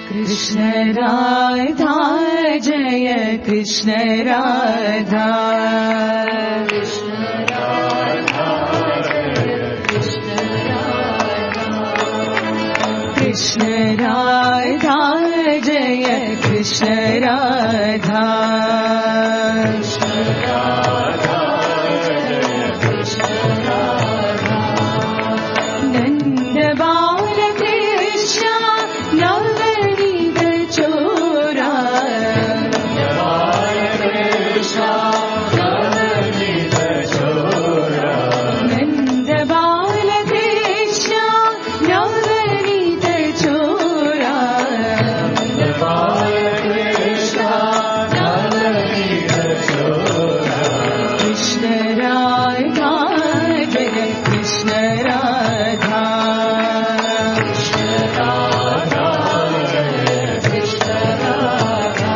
कृष्ण राधा जय कृष्ण राधा कृष्ण राधा कृष्ण राधा कृष्ण राधा जय कृष्ण राधा कृष्ण राधा जय कृष्ण राधा नंद बाल कृष्ण नवनीत चोरा नंद बाल कृष्ण नवनीत चोरा नंद बाल कृष्ण नवनीत चोरा नंद बाल कृष्ण नवनीत चोरा कृष्ण राधा जय कृष्ण राधा कृष्ण राधा जय कृष्ण राधा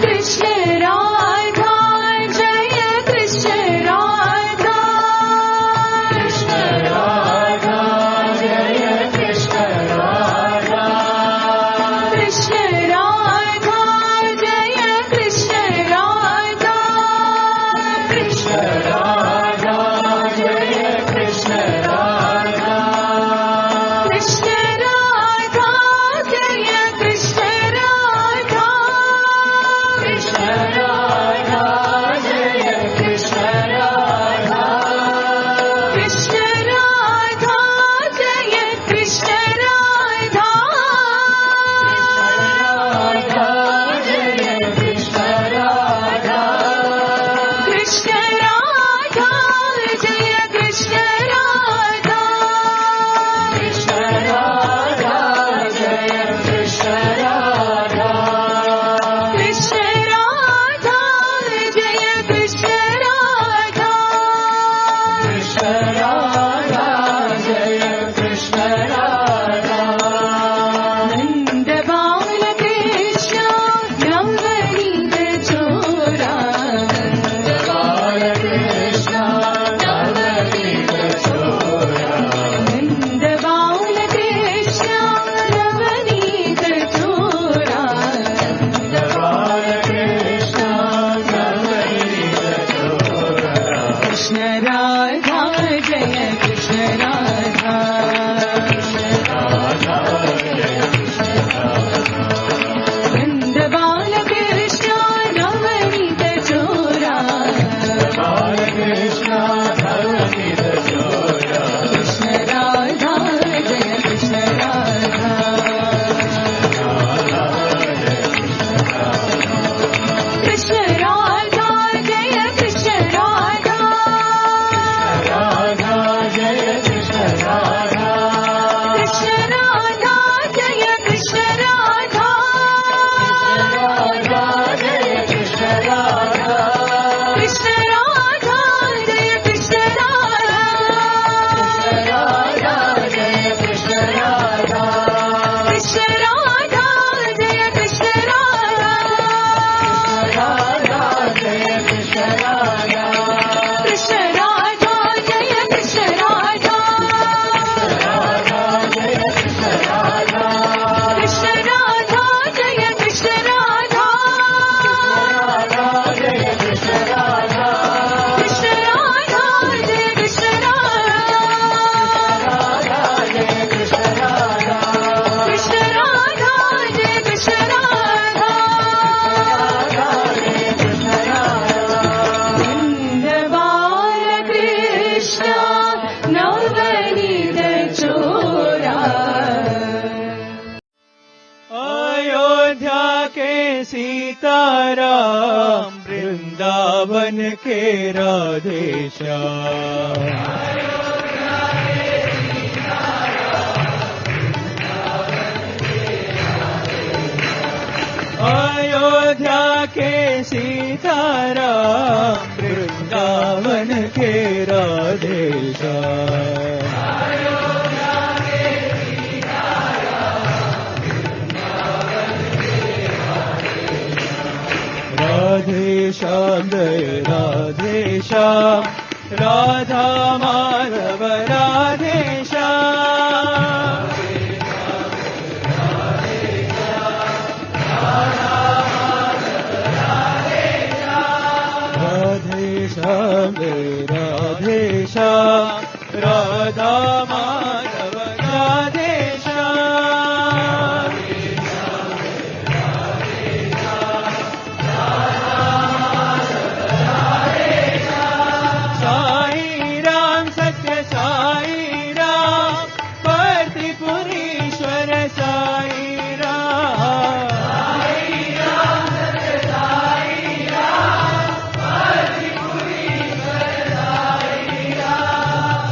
कृष्ण राधा जय कृष्ण राधा कृष्ण राधा जय कृष्ण राधा कृष्ण राधा जय कृष्ण राधा कृष्ण राधा जय कृष्ण राधा कृष्ण राधा जय कृष्ण राधा कृष्ण राधा जय कृष्ण राधा कृष्ण राधा जय कृष्ण राधा कृष्ण राधा जय कृष्ण राधा कृष्ण राधा जय कृष्ण राधा कृष्ण राधा जय कृष्ण राधा कृष्ण राधा जय कृष्ण राधा नंद बाल कृष्ण नवनीत चोरा नंद बाल कृष्ण नवनीत चोरा नंद बाल कृष्ण नवनीत चोरा नंद बाल कृष्ण नवनीत चोरा कृष्ण राधा जय कृष्ण राधा कृष्ण राधा जय कृष्ण राधा नंद बाल कृष्ण नवनीत चोरा बाल कृष्ण नवनीत चोरा कृष्ण राधा जय कृष्ण राधा कृष्ण राधा जय कृष्ण राधा राधा जय कृष्ण राधा कृष्ण राधा जय कृष्ण राधा राधा जय कृष्ण राधा कृष्ण राधा जय कृष्ण राधा राधा जय कृष्ण राधा कृष्ण राधा जय कृष्ण राधा राधा जय कृष्ण राधा कृष्ण राधा जय कृष्ण राधा राधा जय कृष्ण राधा कृष्ण राधा जय कृष्ण राधा राधा जय कृष्ण राधा कृष्ण राधा जय कृष्ण राधा राधा जय कृष्ण राधा कृष्ण राधा जय कृष्ण राधा राधा जय कृष्ण राधा नंद बाल कृष्ण नवनीत चोरा अयोध्या के सीताराम वृंदावन के राधेश्याम अयोध्या के सीताराम वृंदावन के राधेश्याम राधे श्याम जय राधे श्याम राधा माधव राधे श्याम साई राम।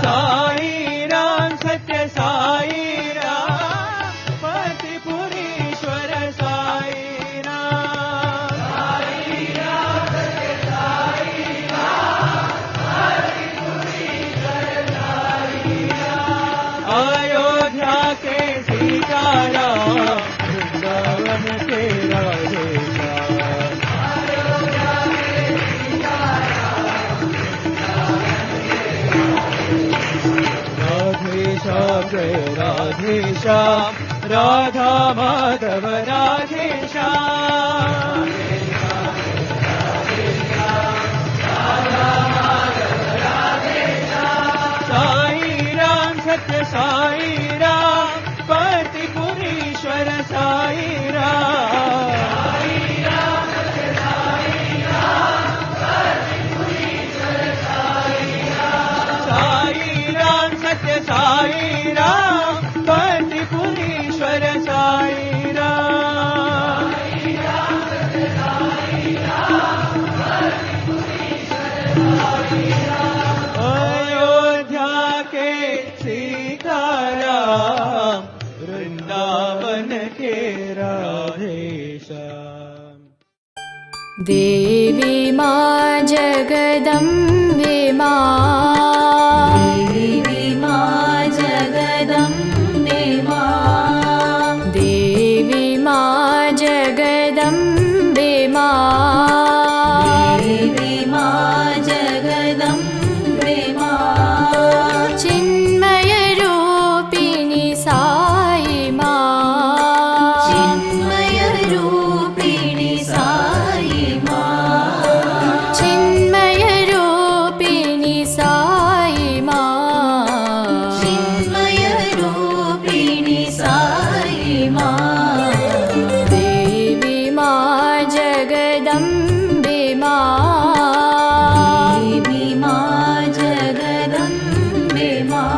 साई राम सत्य साई राम, पतिपुरीश्वर साई राम। अयोध्या के सीताराम, वृंदावन के राधेश्याम। राधेश्याम जय राधेश्याम, राधा माधव राधेश्याम। साई राम सत्य साई राम, पतिपुरीश्वर साई राम। साई राम सत्य साई राम, पतिपुरीश्वर साई राम। अयोध्या के सीताराम, वृंदावन के राधेश्याम। देवी मां जगदम्बे मां, देवी मां जगदम्बे मां, देवी मां जगदम्बे मां, देवी मां जगदम्बे मां, चिन्मय रूपिणी साई मां, चिन्मय रूपिणी साई मां, चिन्मय रूपिणी साई मां, चिन्मय रूपिणी साई मां, देवी मां जगदम्बे मां, देवी मां जगदम्बे मां,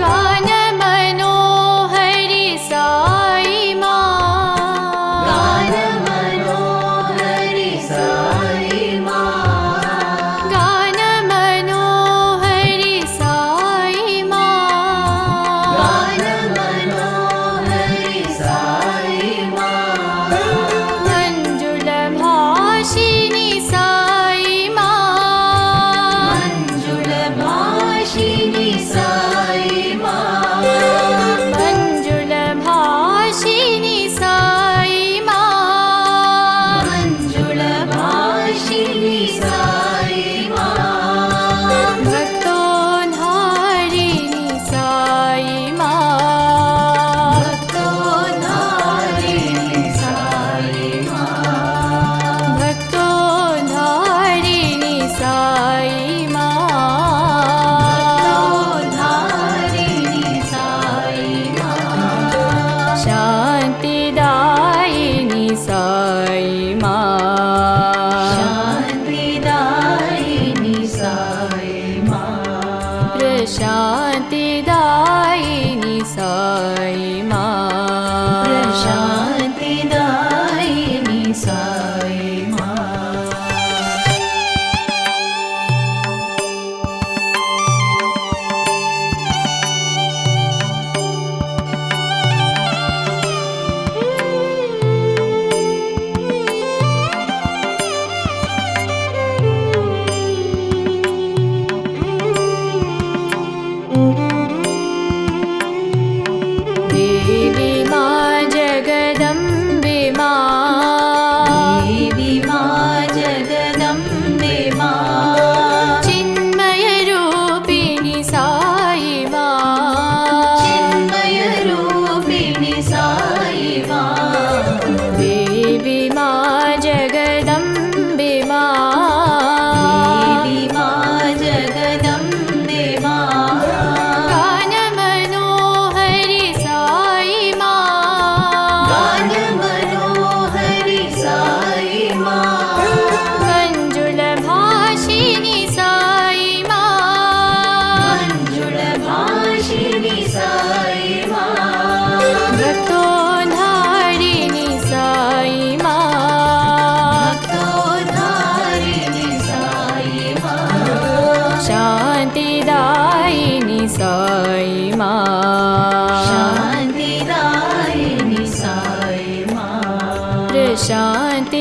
गान मनोहरि साई मां, गान मनोहरि साई मां, गान मनोहरि साई मां, गान मनोहरि साई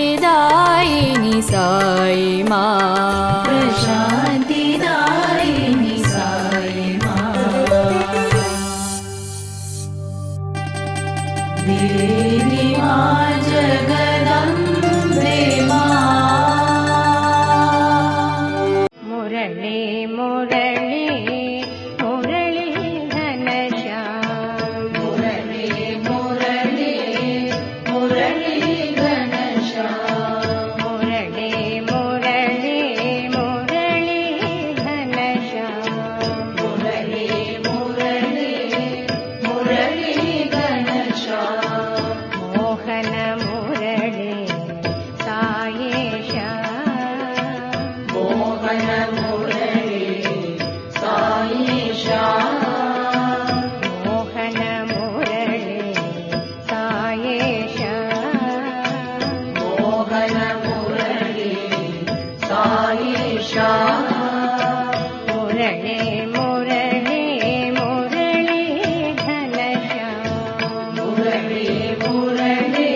प्रशान्तिदायिनि साई माँ, प्रशान्तिदायिनि साई माँ। देवी माँ जगदम्बे माँ। मुरली मुरली मुरली घनश्याम, मुरली मुरली मुरली घनश्याम, मुरली मुरली मुरली घनश्याम, मुरली मुरली मुरली घनश्याम, मोहन मुरली सायेश्याम, मोहन मुरली साईश्याम, मोहन मुरली सायेश्याम, मोहन मुरली साईश्याम, मुरली मुरली मुरली घनश्याम, मुरली मुरली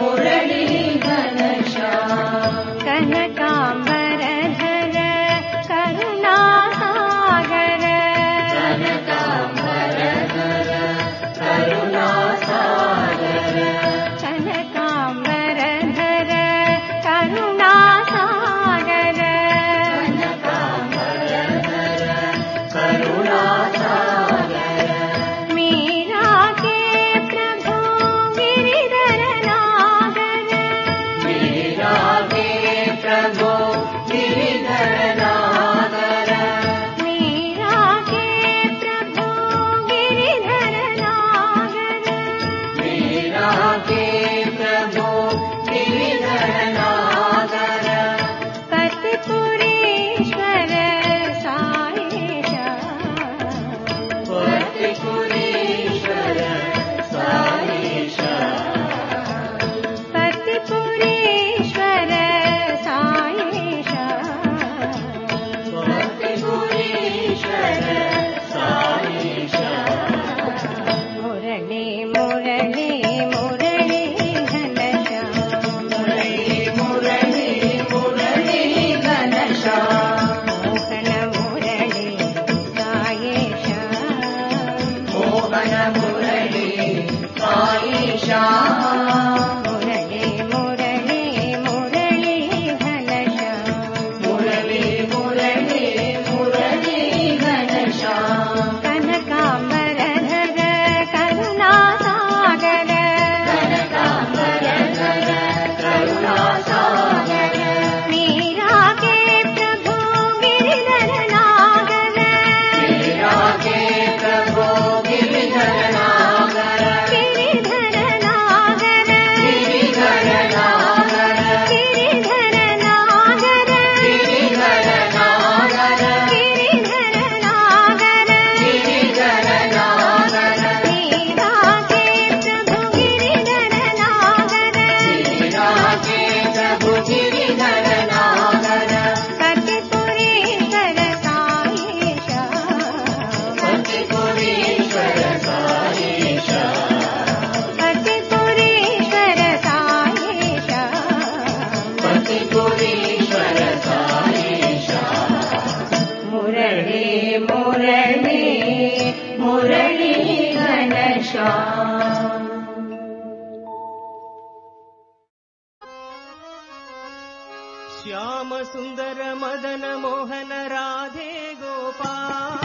मुरली घनश्याम, कनकाम्बरधर करुणासागर, कनकाम्बरधर करुणासागर, कनकाम्बरधर करुणासागर, कनकाम्बरधर करुणासागर, मीरा के प्रभु गिरिधर नागर, मीरा के प्रभु गिरिधर नागर, मीरा के प्रभु गिरिधर नागर, मीरा के प्रभु गिरिधर नागर, पतिपुरीश्वर साईश्याम, पतिपुरीश्वर साईश्याम, पतिपुरीश्वर साईश्याम, पतिपुरीश्वर साईश्याम, मुरली मुरली मुरली घनश्याम, मुरली मुरली मुरली घनश्याम, मोहन मुरली सायेश्याम, मोहन मुरली साईश्याम, मुरली मुरली मुरली घनश्याम, मुरली मुरली मुरली घनश्याम, कनकाम्बरधर करुणासागर, कनकाम्बरधर करुणासागर, मीरा के प्रभु गिरिधर नागर, मीरा के प्रभु गिरिधर नागर, गिरिधर नागर, गिरिधर नागर, गिरिधर नागर, गिरिधर नागर, गिरिधर नागर, गिरिधर नागर, मीरा के प्रभु गिरिधर नागर, मीरा के प्रभु गिरिधर नागर, पतिपुरीश्वर साईश्याम, पतिपुरीश्वर साईश्याम, पतिपुरीश्वर साईश्याम, पतिपुरीश्वर साईश्याम, मुरली मुरली मुरली घनश्याम। श्याम सुंदर मदन मोहन राधे गोपाल,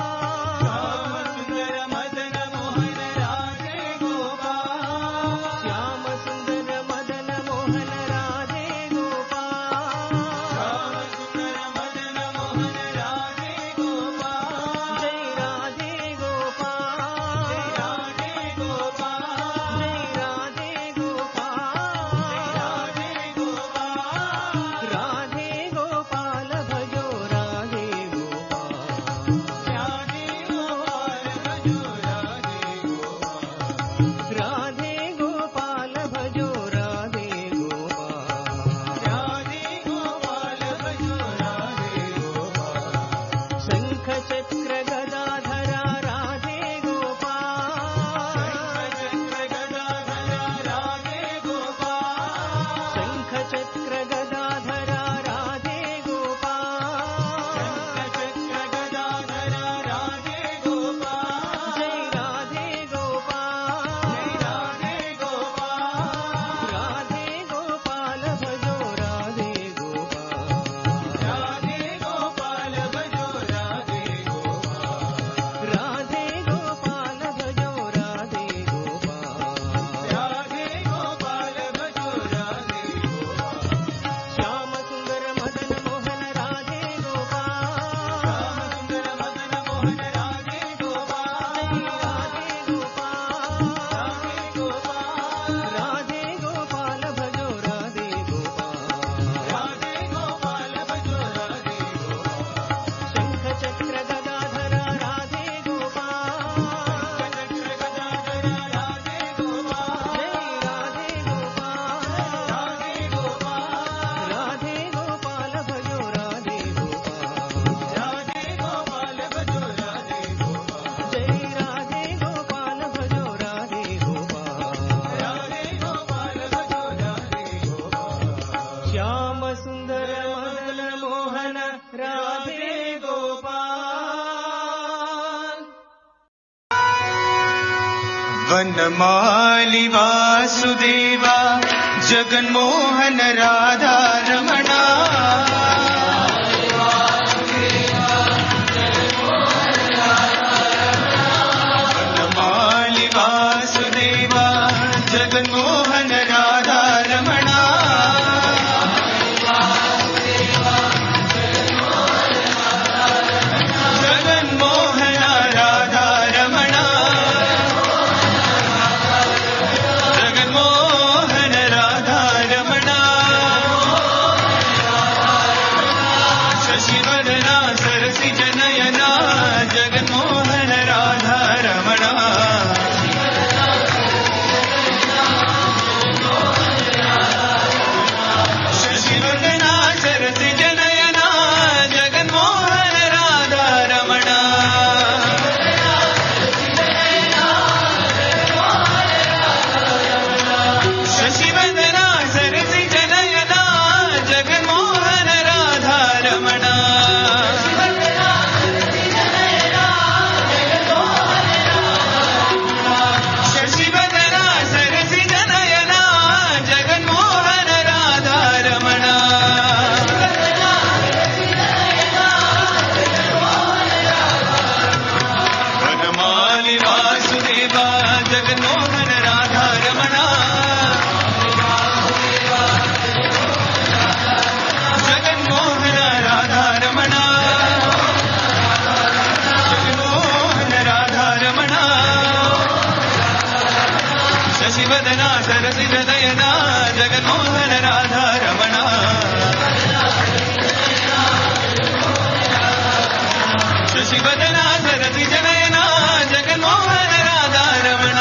श्याम सुंदर मदन मोहन राधे गोपाल, श्याम सुंदर मदन मोहन राधे गोपाल, श्याम सुंदर मदन मोहन राधे गोपाल, जय राधे गोपाल, जय राधे गोपाल, जय राधे गोपाल, जय राधे गोपाल, राधे गोपाल भजो राधे गोपाल, ವನಮಾಲಿ ವಾಸುದೇವ ಜಗನ್ಮೋಹನ ರಾಧಾ ರಮಣ ವನಮಾಲಿ ವಾಸುದೇವ ಜಗನ್ಮೋಹನ ರಾಧಾ ರಮಣ ಜಗನ್ಮೋಹನ ರಾಧಾ ರಮಣ ಜಗನ್ಮೋಹನ ರಾಧಾ ರಮಣ ಶಶಿವದನ ಸರಸಿ ಜನಯನ ಜಗನ್ಮೋಹನ ರಾಧಾ ರಮಣ ಶಶಿವದನ ಸರಸಿ ಜನಯನ ಜಗನ್ಮೋಹನ ರಾಧಾ ರಮಣ ಶಶಿವದನ ಸರಸಿ ಜನಯನ ಜಗನ್ಮೋಹನ ರಾಧಾ ರಮಣ ಶಶಿವದನ ಸರಸಿ ಜನಯನ ಜಗನ್ಮೋಹನ ರಾಧಾ ರಮಣ ವನಮಾಲಿ ವಾಸುದೇವ ಜಗನ್ಮೋಹನ ರಾಧಾ ರಮಣ ಜಗನ್ಮೋಹನ ರಾಧಾ ರಮಣ ಜಗನ್ಮೋಹನ ರಾಧಾ ರಮಣ ಶಶಿವದನ ಸರಸಿ ಹೃದಯನ ಜಗನ್ಮೋಹನ ರಾಧಾ ರಮಣ ಶಶಿವದನ ಸರಸಿ ಜನಯನ ಜಗನ್ಮೋಹನ ರಾಧಾ ರಮಣ